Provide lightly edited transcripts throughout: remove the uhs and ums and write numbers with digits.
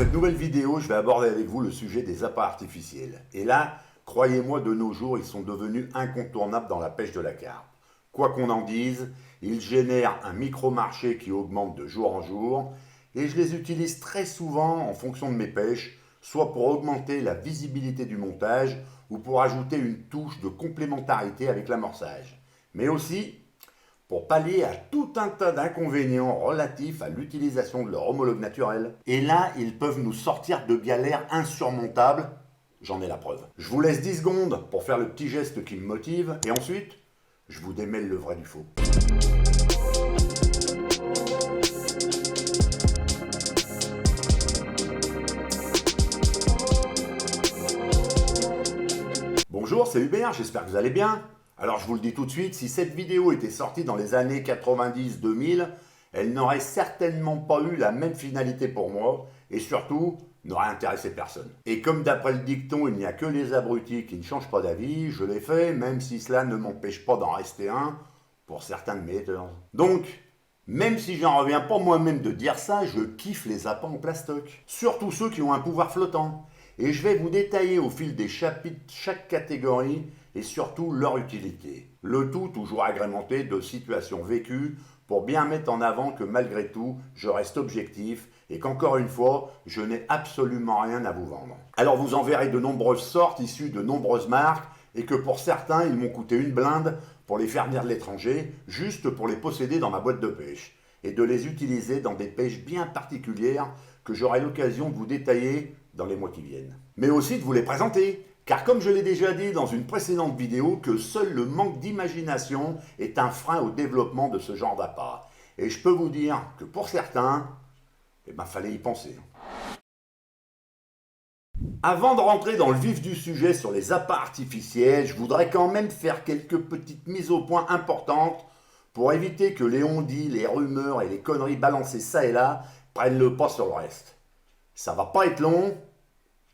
cette nouvelle vidéo, je vais aborder avec vous le sujet des appâts artificiels. Et là, croyez-moi, de nos jours, ils sont devenus incontournables dans la pêche de la carpe. Quoi qu'on en dise, ils génèrent un micro-marché qui augmente de jour en jour, et je les utilise très souvent en fonction de mes pêches, soit pour augmenter la visibilité du montage, ou pour ajouter une touche de complémentarité avec l'amorçage. Mais aussi pour pallier à tout un tas d'inconvénients relatifs à l'utilisation de leur homologue naturel. Et là, ils peuvent nous sortir de galères insurmontables, j'en ai la preuve. Je vous laisse 10 secondes pour faire le petit geste qui me motive, et ensuite, je vous démêle le vrai du faux. Bonjour, c'est Hubert, j'espère que vous allez bien. Alors je vous le dis tout de suite, si cette vidéo était sortie dans les années 90-2000, elle n'aurait certainement pas eu la même finalité pour moi, et surtout, n'aurait intéressé personne. Et comme d'après le dicton, il n'y a que les abrutis qui ne changent pas d'avis, je l'ai fait, même si cela ne m'empêche pas d'en rester un, pour certains de mes haters. Donc, même si j'en reviens pas moi-même de dire ça, je kiffe les appâts en plastoc. Surtout ceux qui ont un pouvoir flottant. Et je vais vous détailler au fil des chapitres chaque catégorie et surtout leur utilité. Le tout toujours agrémenté de situations vécues pour bien mettre en avant que malgré tout, je reste objectif et qu'encore une fois, je n'ai absolument rien à vous vendre. Alors vous en verrez de nombreuses sortes issues de nombreuses marques et que pour certains, ils m'ont coûté une blinde pour les faire venir de l'étranger, juste pour les posséder dans ma boîte de pêche et de les utiliser dans des pêches bien particulières que j'aurai l'occasion de vous détailler dans les mois qui viennent. Mais aussi de vous les présenter, car comme je l'ai déjà dit dans une précédente vidéo, que seul le manque d'imagination est un frein au développement de ce genre d'appât. Et je peux vous dire que pour certains, fallait y penser. Avant de rentrer dans le vif du sujet sur les appâts artificiels, je voudrais quand même faire quelques petites mises au point importantes pour éviter que les on-dit, les rumeurs et les conneries balancées ça et là prennent le pas sur le reste. Ça va pas être long,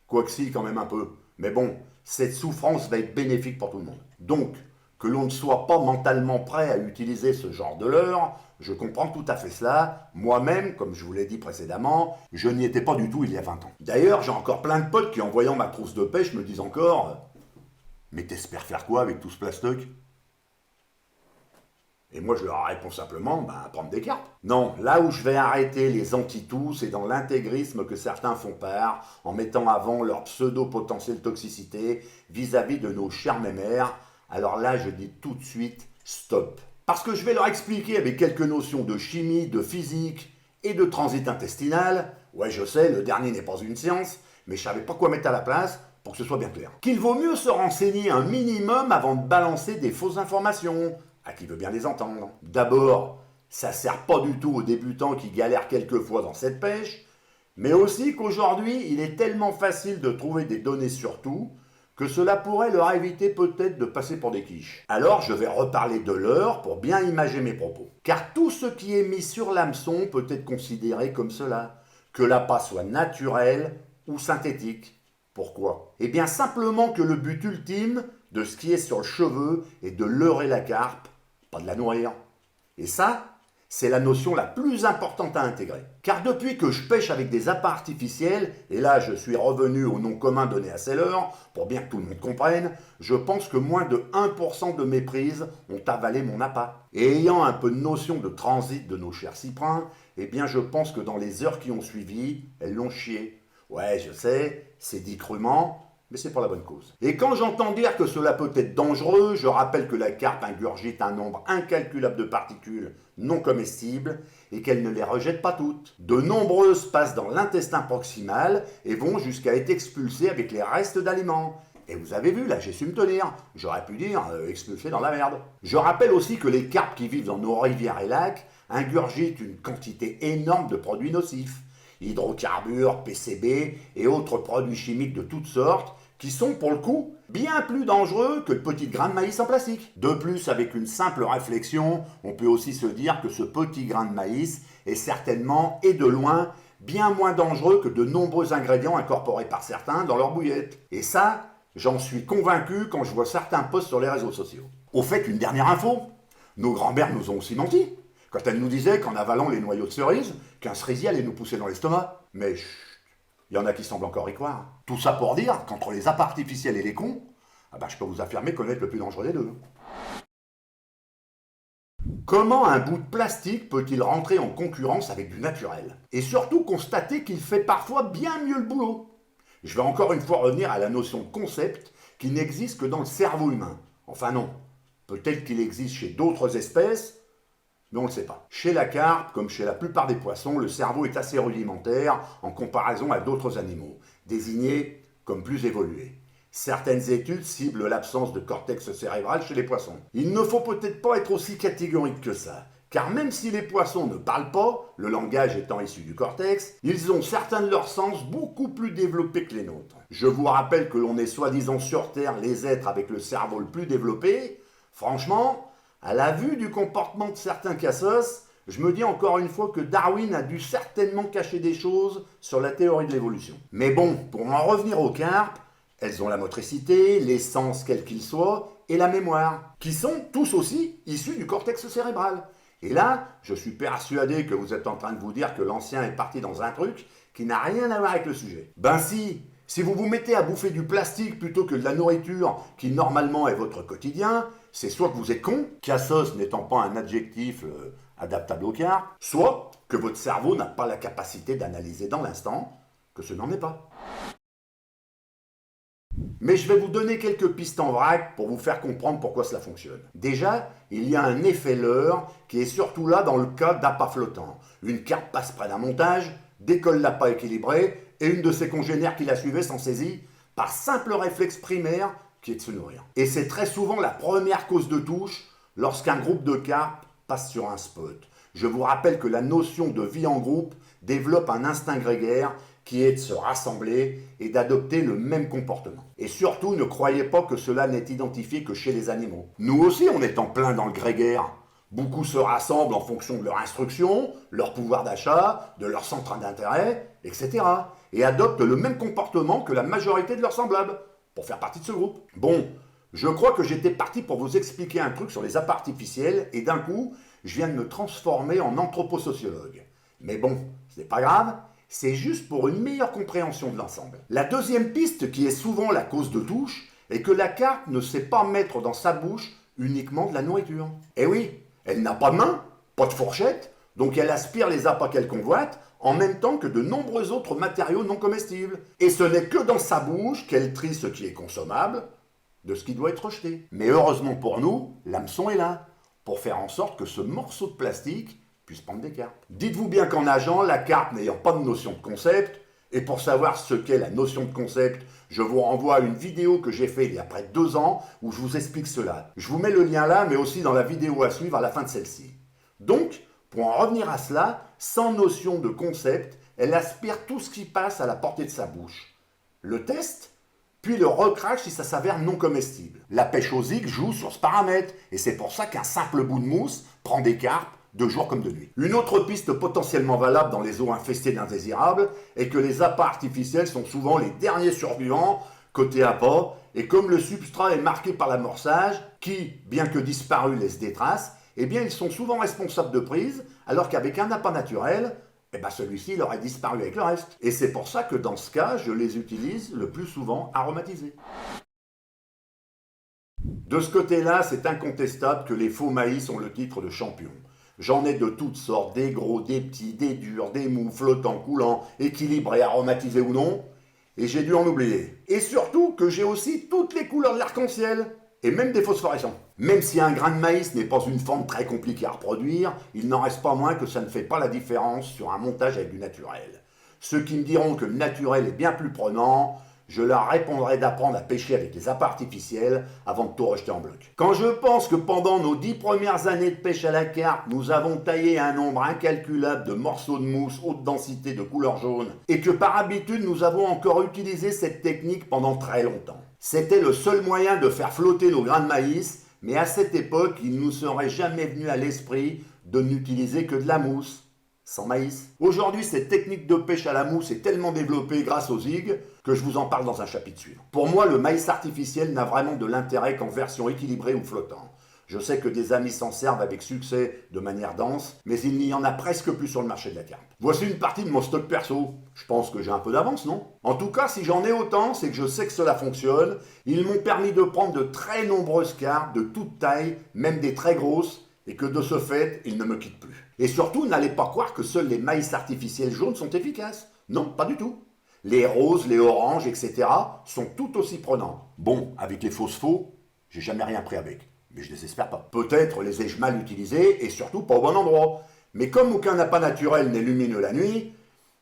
quoique si quand même un peu. Mais bon, cette souffrance va être bénéfique pour tout le monde. Donc, que l'on ne soit pas mentalement prêt à utiliser ce genre de leurre, je comprends tout à fait cela. Moi-même, comme je vous l'ai dit précédemment, je n'y étais pas du tout il y a 20 ans. D'ailleurs, j'ai encore plein de potes qui, en voyant ma trousse de pêche, me disent encore « Mais t'espères faire quoi avec tout ce plastoc ?» Et moi, je leur réponds simplement, prendre des cartes. Non, là où je vais arrêter les anti-tout, c'est dans l'intégrisme que certains font part, en mettant avant leur pseudo-potentielle toxicité vis-à-vis de nos chers mémères. Alors là, je dis tout de suite, stop. Parce que je vais leur expliquer avec quelques notions de chimie, de physique et de transit intestinal. Ouais, je sais, le dernier n'est pas une science, mais je savais pas quoi mettre à la place pour que ce soit bien clair. Qu'il vaut mieux se renseigner un minimum avant de balancer des fausses informations, à qui veut bien les entendre. D'abord, ça sert pas du tout aux débutants qui galèrent quelquefois dans cette pêche, mais aussi qu'aujourd'hui, il est tellement facile de trouver des données sur tout, que cela pourrait leur éviter peut-être de passer pour des quiches. Alors, je vais reparler de l'heure pour bien imager mes propos. Car tout ce qui est mis sur l'hameçon peut être considéré comme cela, que l'appât soit naturel ou synthétique. Pourquoi? Eh bien simplement que le but ultime de ce qui est sur le cheveu est de leurrer la carpe, pas de la nourrir. Et ça, c'est la notion la plus importante à intégrer. Car depuis que je pêche avec des appâts artificiels, et là je suis revenu au nom commun donné à Seller, pour bien que tout le monde comprenne, je pense que moins de 1% de mes prises ont avalé mon appât. Et ayant un peu de notion de transit de nos chers cyprins, eh bien je pense que dans les heures qui ont suivi, elles l'ont chié. Ouais, je sais, c'est dit crûment, mais c'est pour la bonne cause. Et quand j'entends dire que cela peut être dangereux, je rappelle que la carpe ingurgite un nombre incalculable de particules non comestibles et qu'elle ne les rejette pas toutes. De nombreuses passent dans l'intestin proximal et vont jusqu'à être expulsées avec les restes d'aliments. Et vous avez vu, là j'ai su me tenir, j'aurais pu dire expulsées dans la merde. Je rappelle aussi que les carpes qui vivent dans nos rivières et lacs ingurgitent une quantité énorme de produits nocifs. Hydrocarbures, PCB et autres produits chimiques de toutes sortes qui sont pour le coup bien plus dangereux que de petits grains de maïs en plastique. De plus, avec une simple réflexion, on peut aussi se dire que ce petit grain de maïs est certainement et de loin bien moins dangereux que de nombreux ingrédients incorporés par certains dans leur bouillette. Et ça, j'en suis convaincu quand je vois certains posts sur les réseaux sociaux. Au fait, une dernière info, nos grands-mères nous ont aussi menti. Quand elles nous disaient qu'en avalant les noyaux de cerise, qu'un cerisier allait nous pousser dans l'estomac. Mais chut, Il y en a qui semblent encore y croire. Tout ça pour dire qu'entre les appâts artificiels et les cons, je peux vous affirmer connaître le plus dangereux des deux. Comment un bout de plastique peut-il rentrer en concurrence avec du naturel? Et surtout constater qu'il fait parfois bien mieux le boulot. Je vais encore une fois revenir à la notion de concept qui n'existe que dans le cerveau humain. Enfin non, peut-être qu'il existe chez d'autres espèces, mais on ne le sait pas. Chez la carpe, comme chez la plupart des poissons, le cerveau est assez rudimentaire en comparaison à d'autres animaux, désignés comme plus évolués. Certaines études ciblent l'absence de cortex cérébral chez les poissons. Il ne faut peut-être pas être aussi catégorique que ça, car même si les poissons ne parlent pas, le langage étant issu du cortex, ils ont certains de leurs sens beaucoup plus développés que les nôtres. Je vous rappelle que l'on est soi-disant sur Terre les êtres avec le cerveau le plus développé. Franchement, à la vue du comportement de certains cassos, je me dis encore une fois que Darwin a dû certainement cacher des choses sur la théorie de l'évolution. Mais bon, pour en revenir aux carpes, elles ont la motricité, les sens quels qu'ils soient, et la mémoire, qui sont tous aussi issus du cortex cérébral. Et là, je suis persuadé que vous êtes en train de vous dire que l'ancien est parti dans un truc qui n'a rien à voir avec le sujet. Ben si vous vous mettez à bouffer du plastique plutôt que de la nourriture qui normalement est votre quotidien, c'est soit que vous êtes con, cassos n'étant pas un adjectif adaptable au carpe, soit que votre cerveau n'a pas la capacité d'analyser dans l'instant que ce n'en est pas. Mais je vais vous donner quelques pistes en vrac pour vous faire comprendre pourquoi cela fonctionne. Déjà, il y a un effet leurre qui est surtout là dans le cas d'appât flottant. Une carpe passe près d'un montage, décolle l'appât équilibré et une de ses congénères qui la suivait s'en saisit par simple réflexe primaire qui est de se nourrir. Et c'est très souvent la première cause de touche lorsqu'un groupe de carpes passe sur un spot. Je vous rappelle que la notion de vie en groupe développe un instinct grégaire qui est de se rassembler et d'adopter le même comportement. Et surtout, ne croyez pas que cela n'est identifié que chez les animaux. Nous aussi, on est en plein dans le grégaire. Beaucoup se rassemblent en fonction de leur instruction, leur pouvoir d'achat, de leur centre d'intérêt, etc. Et adoptent le même comportement que la majorité de leurs semblables, pour faire partie de ce groupe. Bon, je crois que j'étais parti pour vous expliquer un truc sur les appâts artificiels, et d'un coup, je viens de me transformer en anthroposociologue. Mais bon, ce n'est pas grave, c'est juste pour une meilleure compréhension de l'ensemble. La deuxième piste, qui est souvent la cause de touche, est que la carpe ne sait pas mettre dans sa bouche uniquement de la nourriture. Eh oui, elle n'a pas de main, pas de fourchette, donc elle aspire les appâts qu'elle convoite, en même temps que de nombreux autres matériaux non comestibles. Et ce n'est que dans sa bouche qu'elle trie ce qui est consommable de ce qui doit être rejeté. Mais heureusement pour nous, l'hameçon est là, pour faire en sorte que ce morceau de plastique puisse prendre des carpes. Dites-vous bien qu'en nageant, la carpe n'ayant pas de notion de concept, et pour savoir ce qu'est la notion de concept, je vous renvoie à une vidéo que j'ai faite il y a près de 2 ans où je vous explique cela. Je vous mets le lien là, mais aussi dans la vidéo à suivre à la fin de celle-ci. Donc, pour en revenir à cela, sans notion de concept, elle aspire tout ce qui passe à la portée de sa bouche. Le teste, puis le recrache si ça s'avère non comestible. La pêche aux zig joue sur ce paramètre, et c'est pour ça qu'un simple bout de mousse prend des carpes de jour comme de nuit. Une autre piste potentiellement valable dans les eaux infestées d'indésirables est que les appâts artificiels sont souvent les derniers survivants côté appât, et comme le substrat est marqué par l'amorçage, qui, bien que disparu, laisse des traces, eh bien ils sont souvent responsables de prise, alors qu'avec un appât naturel, celui-ci il aurait disparu avec le reste. Et c'est pour ça que dans ce cas, je les utilise le plus souvent aromatisés. De ce côté-là, c'est incontestable que les faux maïs ont le titre de champion. J'en ai de toutes sortes, des gros, des petits, des durs, des mous, flottants, coulants, équilibrés, aromatisés ou non. Et j'ai dû en oublier. Et surtout que j'ai aussi toutes les couleurs de l'arc-en-ciel. Et même des phosphorescents. Même si un grain de maïs n'est pas une forme très compliquée à reproduire, il n'en reste pas moins que ça ne fait pas la différence sur un montage avec du naturel. Ceux qui me diront que le naturel est bien plus prenant, je leur répondrai d'apprendre à pêcher avec des appâts artificiels avant de tout rejeter en bloc. Quand je pense que pendant nos 10 premières années de pêche à la carpe, nous avons taillé un nombre incalculable de morceaux de mousse haute densité de couleur jaune, et que par habitude nous avons encore utilisé cette technique pendant très longtemps. C'était le seul moyen de faire flotter nos grains de maïs, mais à cette époque, il ne nous serait jamais venu à l'esprit de n'utiliser que de la mousse, sans maïs. Aujourd'hui, cette technique de pêche à la mousse est tellement développée grâce aux zig que je vous en parle dans un chapitre suivant. Pour moi, le maïs artificiel n'a vraiment de l'intérêt qu'en version équilibrée ou flottant. Je sais que des amis s'en servent avec succès de manière dense, mais il n'y en a presque plus sur le marché de la carpe. Voici une partie de mon stock perso. Je pense que j'ai un peu d'avance, non? En tout cas, si j'en ai autant, c'est que je sais que cela fonctionne. Ils m'ont permis de prendre de très nombreuses carpes de toute taille, même des très grosses, et que de ce fait, ils ne me quittent plus. Et surtout, n'allez pas croire que seuls les maïs artificiels jaunes sont efficaces. Non, pas du tout. Les roses, les oranges, etc. sont tout aussi prenants. Bon, avec les phosphos, j'ai jamais rien pris avec. Mais je désespère pas. Peut-être les ai-je mal utilisés et surtout pas au bon endroit. Mais comme aucun appât naturel n'est lumineux la nuit,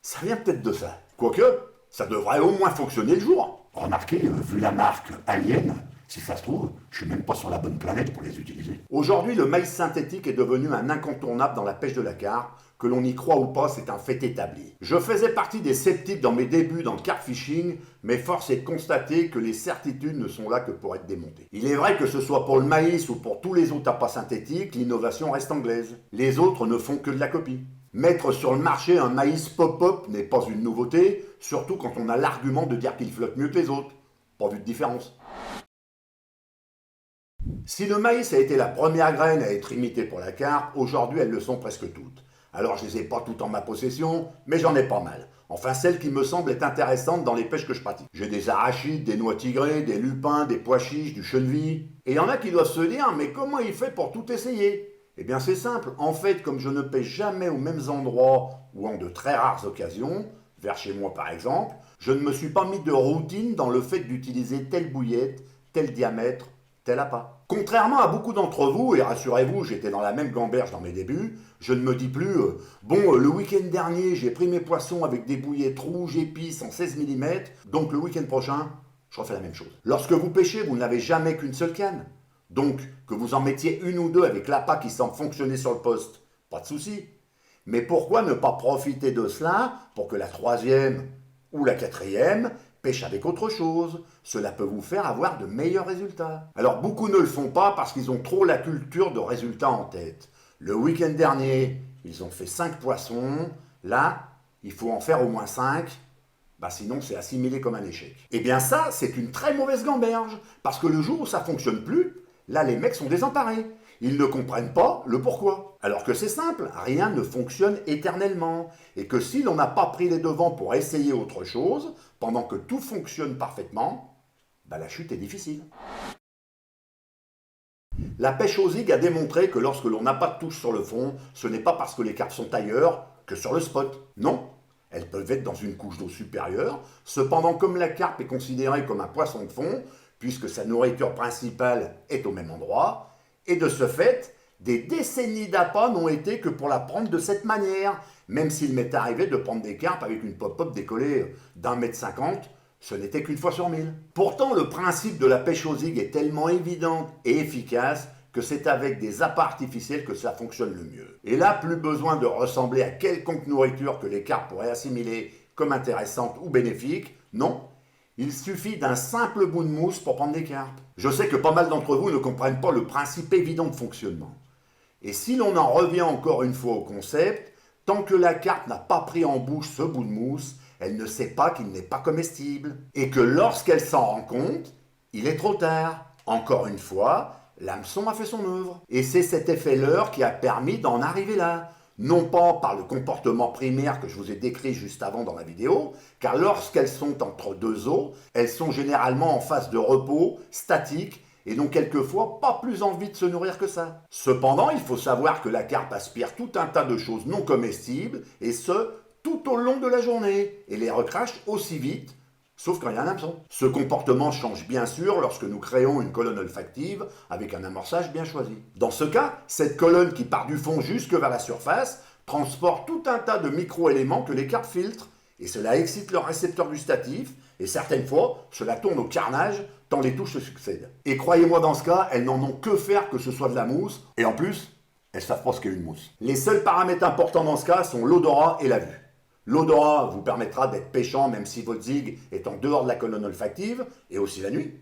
ça vient peut-être de ça. Quoique, ça devrait au moins fonctionner le jour. Remarquez, vu la marque Alien, si ça se trouve, je suis même pas sur la bonne planète pour les utiliser. Aujourd'hui, le maïs synthétique est devenu un incontournable dans la pêche de la carpe. Que l'on y croit ou pas, c'est un fait établi. Je faisais partie des sceptiques dans mes débuts dans le carp fishing, mais force est de constater que les certitudes ne sont là que pour être démontées. Il est vrai que ce soit pour le maïs ou pour tous les autres appâts synthétiques, l'innovation reste anglaise. Les autres ne font que de la copie. Mettre sur le marché un maïs pop-up n'est pas une nouveauté, surtout quand on a l'argument de dire qu'il flotte mieux que les autres. Pas vu de différence. Si le maïs a été la première graine à être imitée pour la carpe, aujourd'hui elles le sont presque toutes. Alors je les ai pas toutes en ma possession, mais j'en ai pas mal. Enfin celles qui me semblent être intéressantes dans les pêches que je pratique. J'ai des arachides, des noix tigrées, des lupins, des pois chiches, du cheneville. Et il y en a qui doivent se dire, mais comment il fait pour tout essayer? Eh bien c'est simple, en fait comme je ne pêche jamais aux mêmes endroits ou en de très rares occasions, vers chez moi par exemple, je ne me suis pas mis de routine dans le fait d'utiliser telle bouillette, tel diamètre, tel appât. Contrairement à beaucoup d'entre vous, et rassurez-vous, j'étais dans la même gamberge dans mes débuts, je ne me dis plus le week-end dernier, j'ai pris mes poissons avec des bouillettes rouges épices en 16 mm, donc le week-end prochain, je refais la même chose. Lorsque vous pêchez, vous n'avez jamais qu'une seule canne. Donc, que vous en mettiez une ou deux avec l'appât qui semble fonctionner sur le poste, pas de souci. Mais pourquoi ne pas profiter de cela pour que la troisième ou la quatrième pêche avec autre chose? Cela peut vous faire avoir de meilleurs résultats. Alors beaucoup ne le font pas parce qu'ils ont trop la culture de résultats en tête. Le week-end dernier, ils ont fait 5 poissons. Là, il faut en faire au moins 5. Sinon, c'est assimilé comme un échec. Eh bien ça, c'est une très mauvaise gamberge. Parce que le jour où ça fonctionne plus, là, les mecs sont désemparés. Ils ne comprennent pas le pourquoi. Alors que c'est simple, rien ne fonctionne éternellement. Et que si l'on n'a pas pris les devants pour essayer autre chose, pendant que tout fonctionne parfaitement, la chute est difficile. La pêche aux zig a démontré que lorsque l'on n'a pas de touche sur le fond, ce n'est pas parce que les carpes sont ailleurs que sur le spot. Non, elles peuvent être dans une couche d'eau supérieure. Cependant, comme la carpe est considérée comme un poisson de fond, puisque sa nourriture principale est au même endroit, et de ce fait, des décennies d'appâts n'ont été que pour la prendre de cette manière. Même s'il m'est arrivé de prendre des carpes avec une pop-up décollée d'1,50 m, ce n'était qu'une fois sur 1000. Pourtant, le principe de la pêche aux zig est tellement évident et efficace que c'est avec des appâts artificiels que ça fonctionne le mieux. Et là, plus besoin de ressembler à quelconque nourriture que les carpes pourraient assimiler comme intéressante ou bénéfique. Non, il suffit d'un simple bout de mousse pour prendre des carpes. Je sais que pas mal d'entre vous ne comprennent pas le principe évident de fonctionnement. Et si l'on en revient encore une fois au concept, tant que la carpe n'a pas pris en bouche ce bout de mousse, elle ne sait pas qu'il n'est pas comestible. Et que lorsqu'elle s'en rend compte, il est trop tard. Encore une fois, l'hameçon a fait son œuvre. Et c'est cet effet leurre qui a permis d'en arriver là. Non pas par le comportement primaire que je vous ai décrit juste avant dans la vidéo, car lorsqu'elles sont entre deux eaux, elles sont généralement en phase de repos, statique, et n'ont quelquefois pas plus envie de se nourrir que ça. Cependant, il faut savoir que la carpe aspire tout un tas de choses non comestibles, et ce, tout au long de la journée, et les recrache aussi vite, sauf quand il y a un hameçon. Ce comportement change bien sûr lorsque nous créons une colonne olfactive avec un amorçage bien choisi. Dans ce cas, cette colonne qui part du fond jusque vers la surface transporte tout un tas de micro-éléments que les carpes filtrent, et cela excite leur récepteur gustatif, et certaines fois, cela tourne au carnage tant les touches se succèdent. Et croyez-moi, dans ce cas, elles n'en ont que faire que ce soit de la mousse, et en plus, elles savent pas ce qu'est une mousse. Les seuls paramètres importants dans ce cas sont l'odorat et la vue. L'odorat vous permettra d'être pêchant même si votre zig est en dehors de la colonne olfactive, et aussi la nuit.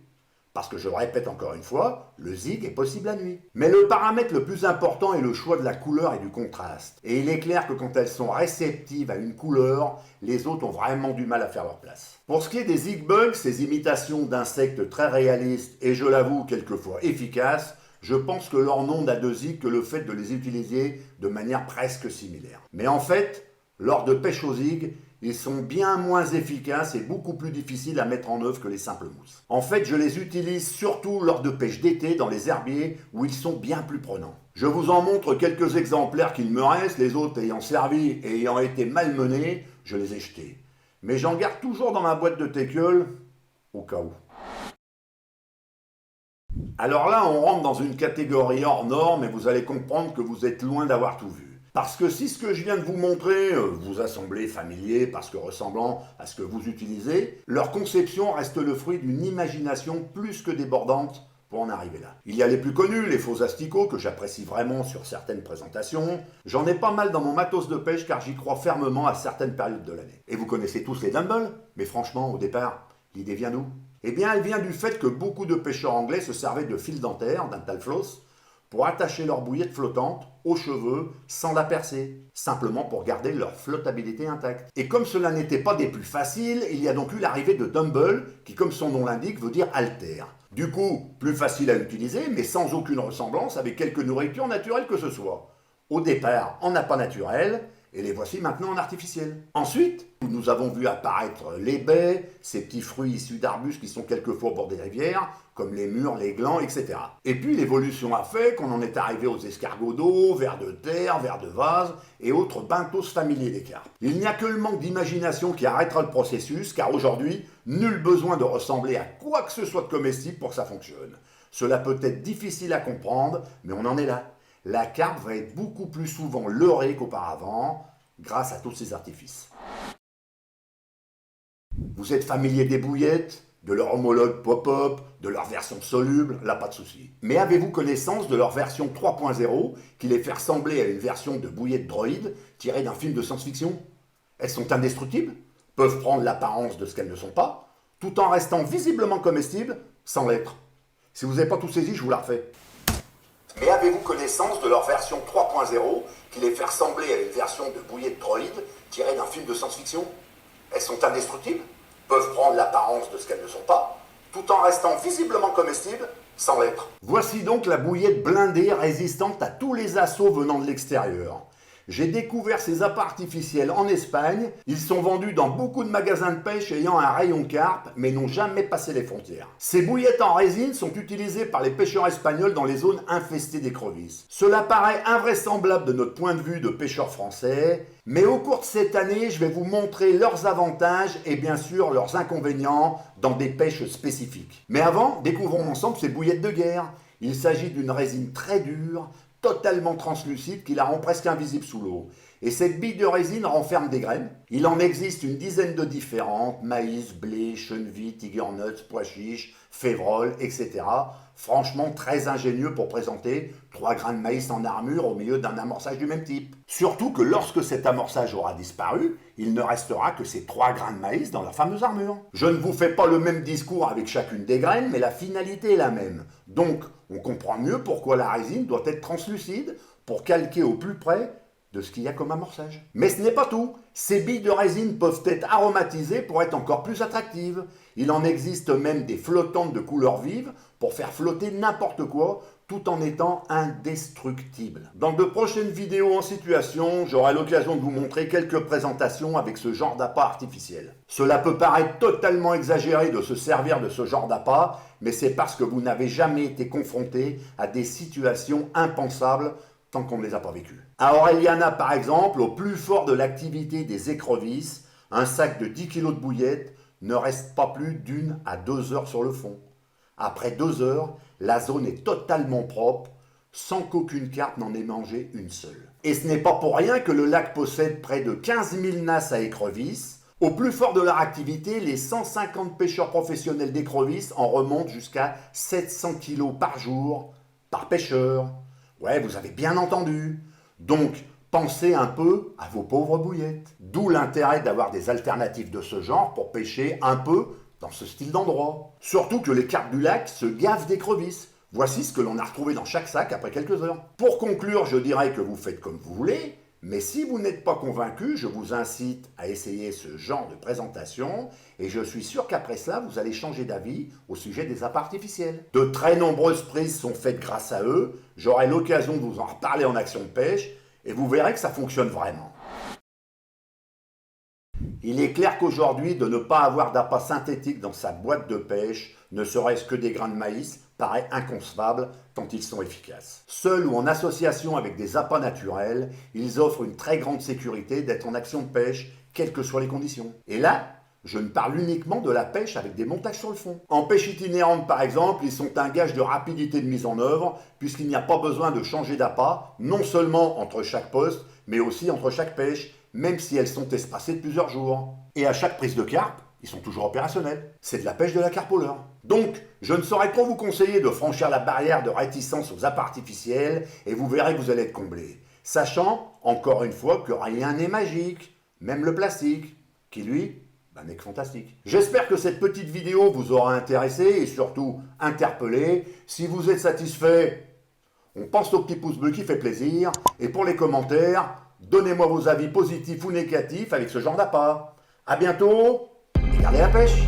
Parce que je le répète encore une fois, le zig est possible la nuit. Mais le paramètre le plus important est le choix de la couleur et du contraste. Et il est clair que quand elles sont réceptives à une couleur, les autres ont vraiment du mal à faire leur place. Pour ce qui est des zig bugs, ces imitations d'insectes très réalistes et je l'avoue quelquefois efficaces, je pense que leur nom n'a de zik que le fait de les utiliser de manière presque similaire. Mais en fait, lors de pêche aux zig, ils sont bien moins efficaces et beaucoup plus difficiles à mettre en œuvre que les simples mousses. En fait, je les utilise surtout lors de pêche d'été dans les herbiers où ils sont bien plus prenants. Je vous en montre quelques exemplaires qu'il me reste, les autres ayant servi et ayant été malmenés, je les ai jetés. Mais j'en garde toujours dans ma boîte de tequeul, au cas où. Alors là, on rentre dans une catégorie hors norme et vous allez comprendre que vous êtes loin d'avoir tout vu. Parce que si ce que je viens de vous montrer vous a semblé familier parce que ressemblant à ce que vous utilisez, leur conception reste le fruit d'une imagination plus que débordante pour en arriver là. Il y a les plus connus, les faux asticots que j'apprécie vraiment sur certaines présentations. J'en ai pas mal dans mon matos de pêche car j'y crois fermement à certaines périodes de l'année. Et vous connaissez tous les dumbbells, mais franchement, au départ, l'idée vient d'où? Eh bien, elle vient du fait que beaucoup de pêcheurs anglais se servaient de fil dentaire, dental floss, pour attacher leur bouillette flottante aux cheveux sans la percer, simplement pour garder leur flottabilité intacte. Et comme cela n'était pas des plus faciles, il y a donc eu l'arrivée de dumbbell, qui comme son nom l'indique veut dire haltère. Du coup, plus facile à utiliser, mais sans aucune ressemblance avec quelque nourriture naturelle que ce soit. Au départ, en appât naturel, et les voici maintenant en artificiel. Ensuite, nous avons vu apparaître les baies, ces petits fruits issus d'arbustes qui sont quelquefois au bord des rivières, comme les mûres, les glands, etc. Et puis l'évolution a fait qu'on en est arrivé aux escargots d'eau, vers de terre, vers de vase et autres benthos familiers des carpes. Il n'y a que le manque d'imagination qui arrêtera le processus, car aujourd'hui, nul besoin de ressembler à quoi que ce soit de comestible pour que ça fonctionne. Cela peut être difficile à comprendre, mais on en est là. La carpe va être beaucoup plus souvent leurrée qu'auparavant, grâce à tous ces artifices. Vous êtes familier des bouillettes, de leur homologue pop-up, de leur version soluble, là pas de souci. Mais avez-vous connaissance de leur version 3.0 qui les fait ressembler à une version de bouillette droïde tirée d'un film de science-fiction? Elles sont indestructibles, peuvent prendre l'apparence de ce qu'elles ne sont pas, tout en restant visiblement comestibles, sans l'être. Si vous n'avez pas tout saisi, je vous la refais. Mais avez-vous connaissance de leur version 3.0 qui les fait ressembler à une version de bouillette droïde tirée d'un film de science-fiction? Elles sont indestructibles, peuvent prendre l'apparence de ce qu'elles ne sont pas, tout en restant visiblement comestibles, sans l'être. Voici donc la bouillette blindée résistante à tous les assauts venant de l'extérieur. J'ai découvert ces appâts artificiels en Espagne. Ils sont vendus dans beaucoup de magasins de pêche ayant un rayon carpe, mais n'ont jamais passé les frontières. Ces bouillettes en résine sont utilisées par les pêcheurs espagnols dans les zones infestées d'écrevisses. Cela paraît invraisemblable de notre point de vue de pêcheurs français, mais au cours de cette année, je vais vous montrer leurs avantages et bien sûr leurs inconvénients dans des pêches spécifiques. Mais avant, découvrons ensemble ces bouillettes de guerre. Il s'agit d'une résine très dure, totalement translucide qui la rend presque invisible sous l'eau. Et cette bille de résine renferme des graines. Il en existe une dizaine de différentes, maïs, blé, cheneville, tiger nuts, pois chiches, févrole, etc. Franchement très ingénieux pour présenter 3 grains de maïs en armure au milieu d'un amorçage du même type. Surtout que lorsque cet amorçage aura disparu, il ne restera que ces 3 grains de maïs dans la fameuse armure. Je ne vous fais pas le même discours avec chacune des graines, mais la finalité est la même. Donc, on comprend mieux pourquoi la résine doit être translucide pour calquer au plus près de ce qu'il y a comme amorçage. Mais ce n'est pas tout. Ces billes de résine peuvent être aromatisées pour être encore plus attractives. Il en existe même des flottantes de couleur vive pour faire flotter n'importe quoi tout en étant indestructible. Dans de prochaines vidéos en situation, j'aurai l'occasion de vous montrer quelques présentations avec ce genre d'appât artificiel. Cela peut paraître totalement exagéré de se servir de ce genre d'appât, mais c'est parce que vous n'avez jamais été confronté à des situations impensables tant qu'on ne les a pas vécues. À Aureliana, par exemple, au plus fort de l'activité des écrevisses, un sac de 10 kg de bouillettes ne reste pas plus d'1 à 2 heures sur le fond. Après 2 heures, la zone est totalement propre, sans qu'aucune carpe n'en ait mangé une seule. Et ce n'est pas pour rien que le lac possède près de 15 000 nasses à écrevisses. Au plus fort de leur activité, les 150 pêcheurs professionnels d'écrevisses en remontent jusqu'à 700 kg par jour, par pêcheur. Ouais, vous avez bien entendu. Donc, pensez un peu à vos pauvres bouillettes. D'où l'intérêt d'avoir des alternatives de ce genre pour pêcher un peu dans ce style d'endroit. Surtout que les carpes du lac se gavent d'écrevisses. Voici ce que l'on a retrouvé dans chaque sac après quelques heures. Pour conclure, je dirais que vous faites comme vous voulez, Mais si vous n'êtes pas convaincu, je vous incite à essayer ce genre de présentation et je suis sûr qu'après cela, vous allez changer d'avis au sujet des appâts artificiels. De très nombreuses prises sont faites grâce à eux, j'aurai l'occasion de vous en reparler en action de pêche et vous verrez que ça fonctionne vraiment. Il est clair qu'aujourd'hui, de ne pas avoir d'appât synthétique dans sa boîte de pêche, ne serait-ce que des grains de maïs, paraît inconcevable tant ils sont efficaces. Seuls ou en association avec des appâts naturels, ils offrent une très grande sécurité d'être en action de pêche, quelles que soient les conditions. Et là, je ne parle uniquement de la pêche avec des montages sur le fond. En pêche itinérante par exemple, ils sont un gage de rapidité de mise en œuvre, puisqu'il n'y a pas besoin de changer d'appât, non seulement entre chaque poste, mais aussi entre chaque pêche, même si elles sont espacées de plusieurs jours. Et à chaque prise de carpe, ils sont toujours opérationnels. C'est de la pêche de la carpe au leurre. Donc, je ne saurais trop vous conseiller de franchir la barrière de réticence aux appâts artificiels et vous verrez que vous allez être comblé. Sachant, encore une fois, que rien n'est magique, même le plastique, qui lui, n'est que fantastique. J'espère que cette petite vidéo vous aura intéressé et surtout interpellé. Si vous êtes satisfait, on pense au petit pouce bleu qui fait plaisir. Et pour les commentaires, donnez-moi vos avis positifs ou négatifs avec ce genre d'appât. A bientôt et gardez la pêche!